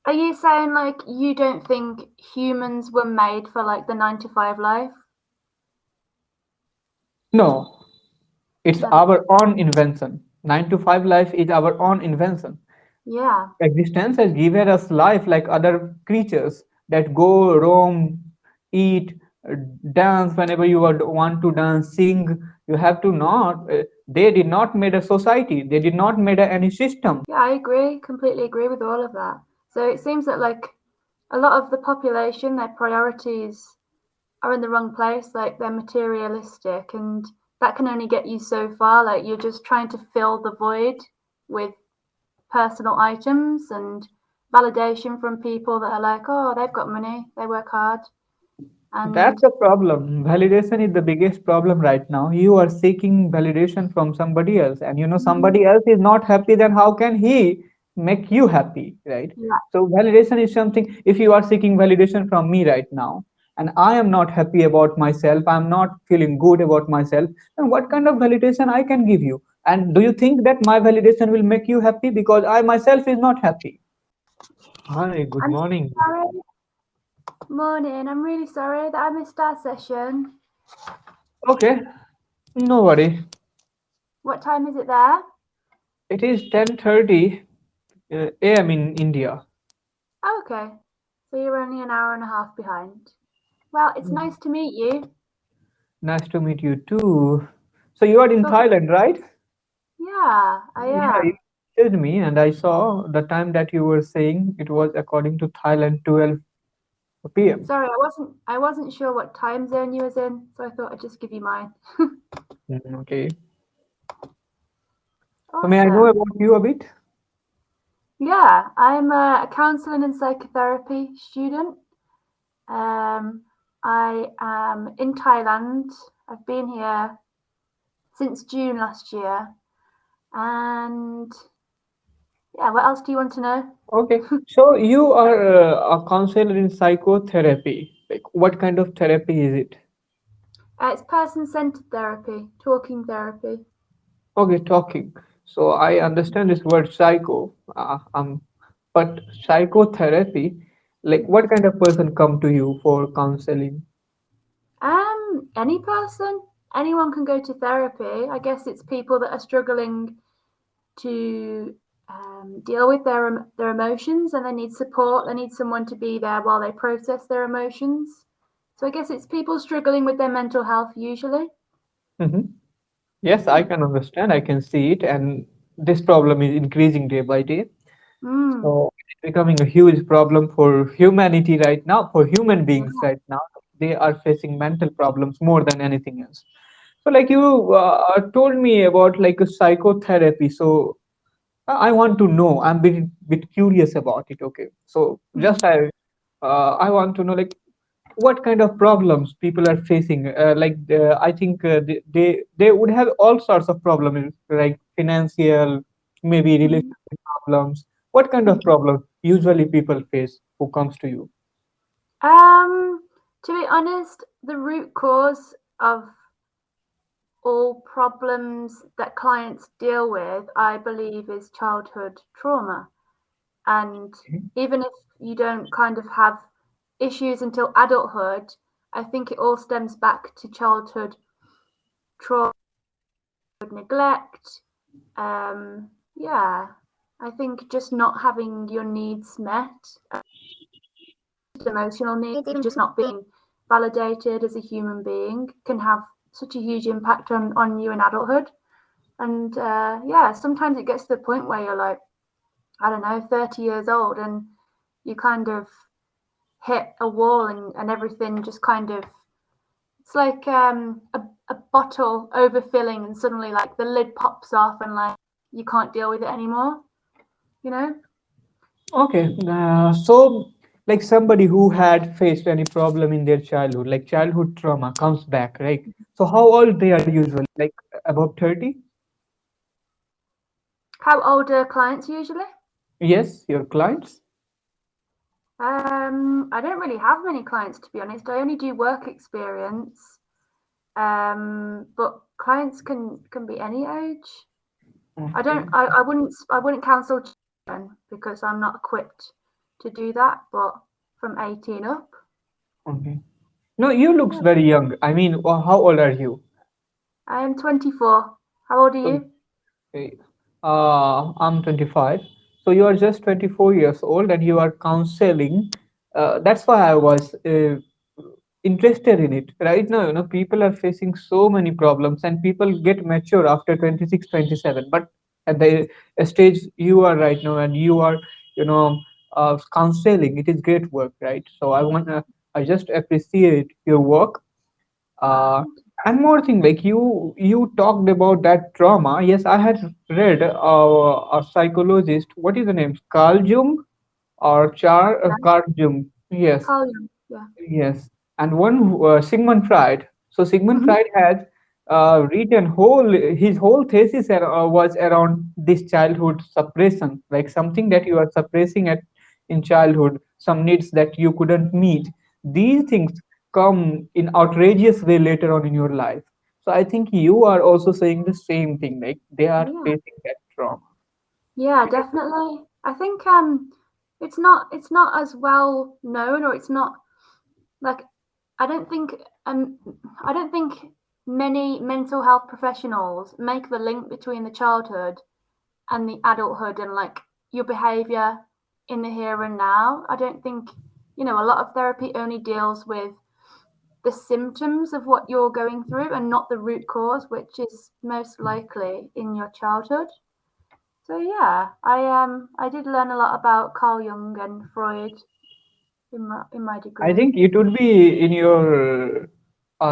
Are you saying like you don't think humans were made for like the 9 to 5 life? No, it's No. our own invention. 9 to 5 life is our own invention. Yeah. Existence has given us life like other creatures that go, roam, eat, dance whenever you want to dance, sing. You have to not. They did not made a society. They did not made any system. Yeah, I agree. Completely agree with all of that. So it seems that like a lot of the population, their priorities are in the wrong place. Like they're materialistic, and that can only get you so far. Like you're just trying to fill the void with personal items and validation from people that are like, oh, they've got money, they work hard, That's and the problem. Validation is the biggest problem right now. You are seeking validation from somebody else, and somebody else is not happy, then how can he make you happy, right? yeah, So, validation is something, if you are seeking validation from me right now, and I am not happy about myself, I'm not feeling good about myself, then what kind of validation I can give you? And do you think that my validation will make you happy because I myself is not happy? Hi, good I'm morning. sorry. Morning. I'm really sorry that I missed our session. Okay, no worry. What time is it there? It is 10:30 a.m. in India. Oh, okay. So you're only an hour and a half behind. Well, it's Mm. nice to meet you. Nice to meet you too. So you are in So, Thailand, right? yeah, I Yeah, you am. told me, and I saw the time that you were saying it was according to Thailand 12 p.m. Sorry, I wasn't sure what time zone you was in, so I thought I'd just give you mine. Okay. So may I know Awesome. about you a bit? Yeah, I'm a counselling and psychotherapy student. Um, I am in Thailand. I've been here since June last year. And yeah, what else do you want to know? Okay. So you are a counselor in psychotherapy. Like, what kind of therapy is it? It's person centered therapy, talking therapy. Okay, talking. So I understand this word psycho. But psychotherapy, like what kind of person come to you for counseling? Any person, anyone can go to therapy. I guess it's people that are struggling to deal with their emotions and they need support. They need someone to be there while they process their emotions. So I guess it's people struggling with their mental health usually. Hmm. Yes, I can understand. I can see it, and this problem is increasing day by day. Mm, So it's becoming a huge problem for humanity right now, for human beings yeah. right now. They are facing mental problems more than anything else. So, like you told me about like a psychotherapy. So I want to know. I'm bit curious about it. Okay, so Mm. just I want to know like what kind of problems people are facing. I think they would have all sorts of problems like financial, maybe Mm. relationship problems. What kind of problems usually people face who comes to you? Um, to be honest, the root cause of all problems that clients deal with, I believe, is childhood trauma. And even if you don't kind of have issues until adulthood, I think it all stems back to childhood trauma, neglect. Yeah, I think just not having your needs met, emotional needs, even just not being validated as a human being can have such a huge impact on you in adulthood. And yeah, sometimes it gets to the point where you're like, I don't know, 30 years old and you kind of hit a wall and everything just kind of, it's like a bottle overfilling and suddenly like the lid pops off and like you can't deal with it anymore, you know? Okay, so like somebody who had faced any problem in their childhood, like childhood trauma comes back, right? So how old they are usually? Like above 30? How old are clients usually? Yes, your clients. I don't really have many clients to be honest. I only do work experience. But clients can be any age. I Okay. don't. I wouldn't. I wouldn't counsel children because I'm not equipped to do that, but from 18 up. Okay. No, you looks Yeah. very young. I mean, how old are you? I am 24. How old are you? Okay. I'm 25. So you are just 24 years old and you are counseling. That's why I was interested in it. Right now, people are facing so many problems and people get mature after 26, 27. But at the stage you are right now and you are, you know, counseling, it is great work, right? So I just appreciate your work. Ah, uh, thank you. and more thing, like you talked about that trauma. Yes, I had read a psychologist. What is the name? Carl Jung or Yeah. Carl Jung? Yes, Carl Jung. Yeah. yes, and one Sigmund Freud. So Sigmund Hmm. Freud had written his whole thesis was around this childhood suppression, like something that you are suppressing at in childhood, some needs that you couldn't meet. These things come in outrageous way later on in your life. So I think you are also saying the same thing, like they are Yeah. facing that trauma. Yeah, definitely. I think it's not as well known, or it's not like I don't think um I don't think many mental health professionals make the link between the childhood and the adulthood and like your behavior in the here and now. I don't think, a lot of therapy only deals with the symptoms of what you're going through and not the root cause, which is most likely in your childhood. So yeah, I did learn a lot about Carl Jung and Freud in my I degree. think it would be in your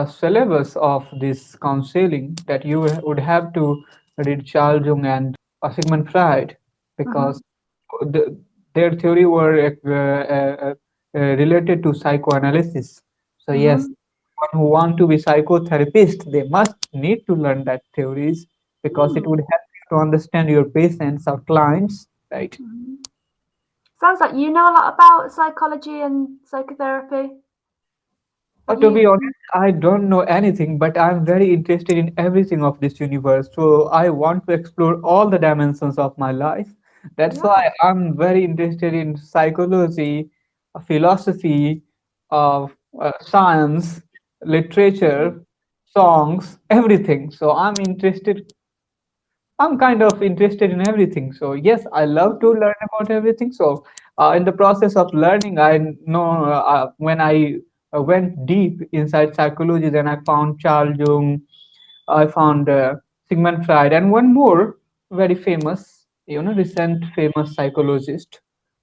syllabus of this counseling that you would have to read Charles Jung and Sigmund Freud, because Hmm. the, their theory were related to psychoanalysis. So yes, Hmm. one who want to be psychotherapist, they must need to learn that theories, because it would Hmm. help you to understand your patients or clients, right? Hmm. Sounds like you know a lot about psychology and psychotherapy. Have To be you? honest, I don't know anything, but I'm very interested in everything of this universe. So I want to explore all the dimensions of my life. That's Yeah. why I'm very interested in psychology, philosophy, science, literature, songs, everything. So I'm kind of interested in everything. So yes, I love to Mhm. learn about everything. So in the process of learning, I know when I went deep inside psychology, then I found Carl Jung, I found Sigmund Freud, and one more very famous, recent famous psychologist.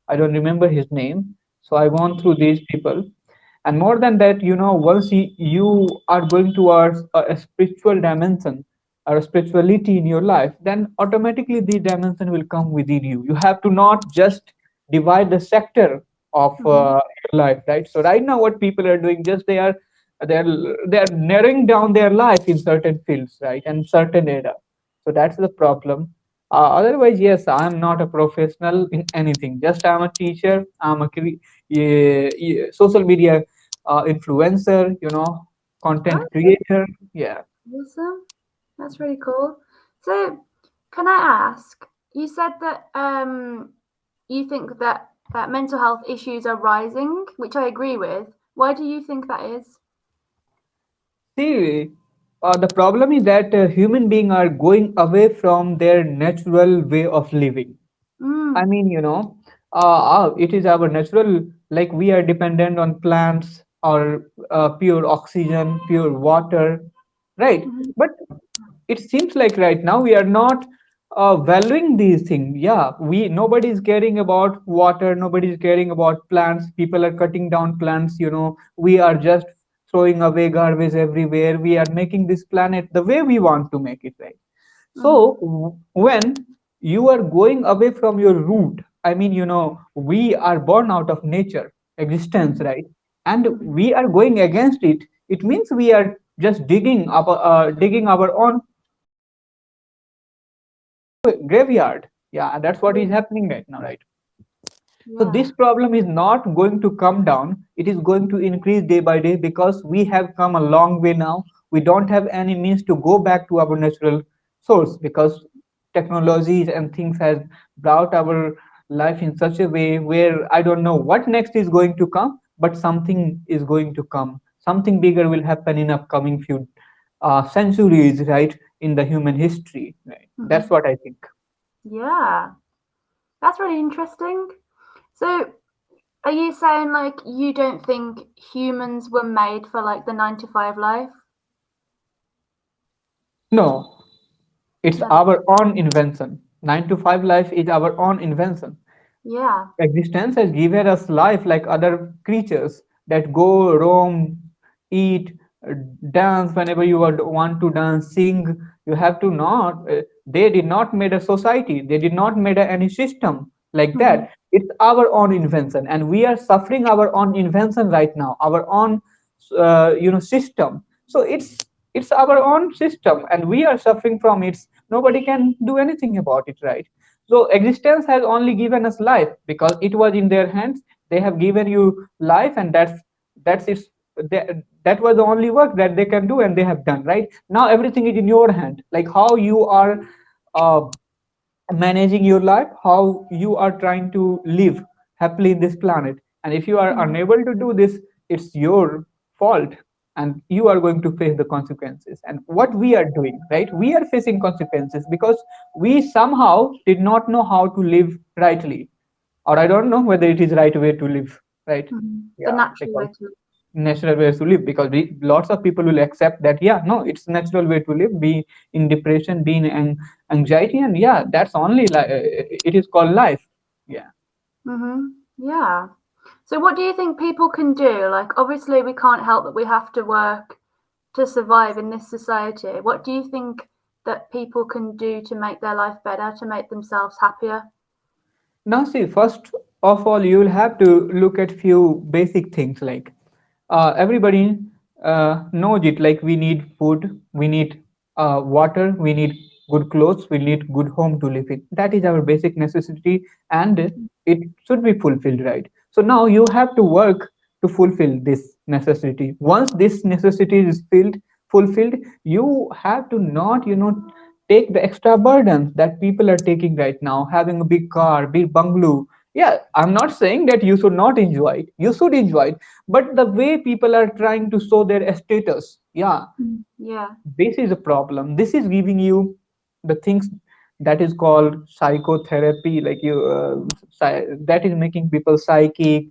I don't remember his name. So I gone through these people, and more than that, once you are going towards a spiritual dimension or a spirituality in your life, then automatically the dimension will come within you. You have to not just divide the sector of Mhm. your life, right? So right now what people are doing, just they're they're narrowing down their life in certain fields, right, and certain area. So that's the problem. Otherwise, yes, I'm not a professional in anything. Just I'm a teacher. I'm a social media influencer, content Okay. creator. Yeah. Awesome. That's really cool. So, can I ask? You said that you think that mental health issues are rising, which I agree with. Why do you think that is? See, the problem is that human beings are going away from their natural way of living. I Mm. mean, it is our natural, like we are dependent on plants or pure oxygen, pure water, right? Mhm. But it seems like right now we are not valuing these things. Yeah, nobody is caring about water, nobody is caring about plants. People are cutting down plants. We are just throwing away garbage everywhere. We are making this planet the way we want to make it, right? So Mhm. when you are going away from your root, I mean, we are born out of nature, existence, Mhm. right? And Mhm. we are going against it. It means we are just digging our own graveyard. Yeah, and that's what Yeah. is happening right now, right? So Yeah. this problem is not going to come down. It is going to increase day by day, because we have come a long way now. We don't have any means to go back to our natural source, because technologies and things has brought our life in such a way where I don't know what next is going to come, but something is going to come, something bigger will happen in upcoming few centuries, right, in the human history, right? That's Mhm. what I think. Yeah, that's really interesting. So, are you saying like you don't think humans were made for like the 9 to 5 life? No, it's No. our own invention. 9 to 5 life is our own invention. Yeah. Existence has given us life like other creatures that go, roam, eat, uh, dance whenever you want to dance, sing. You have to not. They did not made a society. They did not made any system like Mhm. that. It's our own invention, and we are suffering our own invention right now. Our own, system. So it's our own system, and we are suffering from it. Nobody can do anything about it, right? So existence has only given us life because it was in their hands. They have given you life, and that's it. That was the only work that they can do, and they have done. Right now, everything is in your hand. Like how you are uh, managing your life, how you are trying to live happily in this planet. And if you are Mhm. unable to do this, it's your fault, and you are going to face the consequences. And what we are doing, right? We are facing consequences because we somehow did not know how to live rightly, or I don't know whether it is right way to live, right? Mhm. The Yeah, natural because way to live. natural ways to live, because lots of people will accept that, yeah, no, it's natural way to live, be in depression, be in anxiety, and yeah, that's only it is called life. Yeah. Yeah. So, what do you think people can do? Like, obviously, we can't help that we have to work to survive in this society. What do you think that people can do to make their life better, to make themselves happier? Now, see, first of all, you will have to look at few basic things like everybody knows it. Like we need food, we need water, we need good clothes, we need good home to live in. That is our basic necessity, and it should be fulfilled, right? So now you have to work to fulfill this necessity. Once this necessity is fulfilled, you have to not, take the extra burdens that people are taking right now, having a big car, big bungalow. Yeah, I'm not saying that you should not enjoy it, you should enjoy it, but the way people are trying to show their status, yeah, Mm. Yeah. this is a problem. This is giving you the things that is called psychotherapy, like that is making people psychic,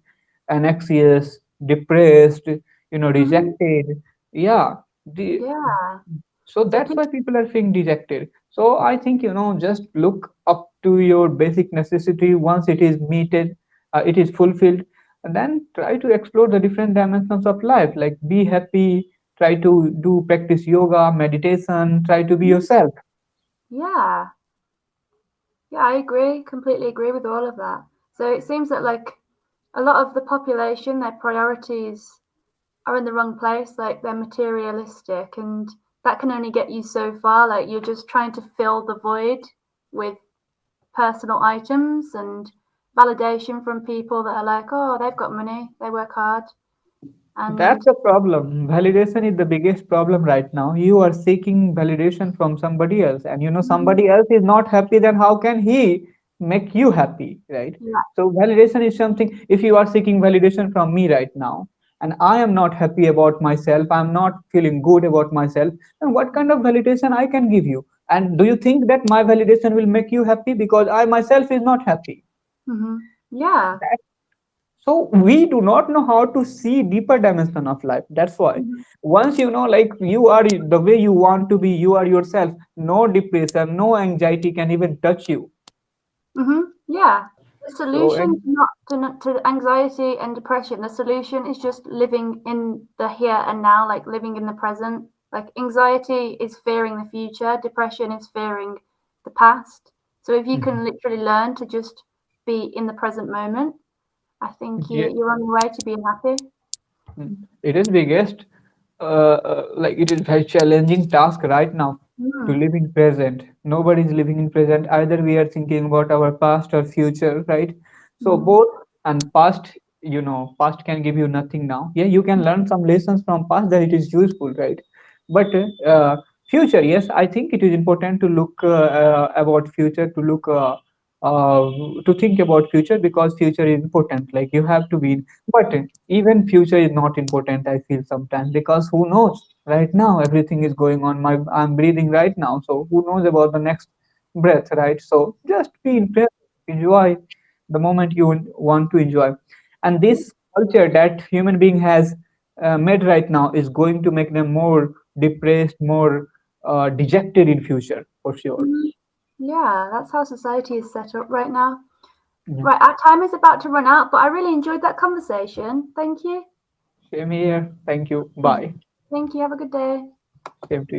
anxious, depressed, Hmm. rejected. Yeah. the, Yeah. so So, that's why people are feeling dejected. So I think, just look up to your basic necessity. Once it is meted, it is fulfilled, and then try to explore the different dimensions of life, like be happy, try to do practice yoga, meditation, try to be mhm. yourself. Yeah. Yeah, I agree. Completely agree with all of that. So it seems that like a lot of the population, their priorities are in the wrong place. Like they're materialistic, and that can only get you so far. Like you're just trying to fill the void with personal items and validation from people that are like, oh, they've got money, they work hard, That's and the problem. Validation is the biggest problem right now. You are seeking validation from somebody else, and mhm, somebody else is not happy, then how can he make you happy, right? yeah, So, validation is something, if you are seeking validation from me right now, and I am not happy about myself, I'm not feeling good about myself, then what kind of validation I can give you? And do you think that my validation will make you happy because I myself is not happy? yeah, So we do not know how to see deeper dimension of life. That's why mhm, once like you are the way you want to be, you are yourself, no depression, no anxiety can even touch you. yeah. The So solution and to anxiety and depression, the solution is just living in the here and now, like living in the present. Like anxiety is fearing the future, depression is fearing the past. So if you can Mhm. literally learn to just be in the present moment, I think Yeah, you're on your way to being happy. it is biggest, like it is very challenging task right now to Mm, live in present. Nobody is living in present. Either we are thinking about our past or future, right? So mm, both, and past, past can give you nothing now. Yeah, you can learn some lessons from past that it is useful, right? But future, yes, I think it is important to look about future, to look uh, to think about future, because future is important. Like you have to be, but even future is not important, I feel sometimes, because who knows? Right now, everything is going on. I'm breathing right now, so who knows about the next breath, right? So just be in present, enjoy the moment you want to enjoy, and this culture that human being has made right now is going to make them more depressed, more dejected in future for sure. Mhm. Yeah, that's how society is set up right now. Yeah. Right, our time is about to run out, but I really enjoyed that conversation. Thank you. Same here. Thank you. Bye. Thank you. Have a good day. Same to you.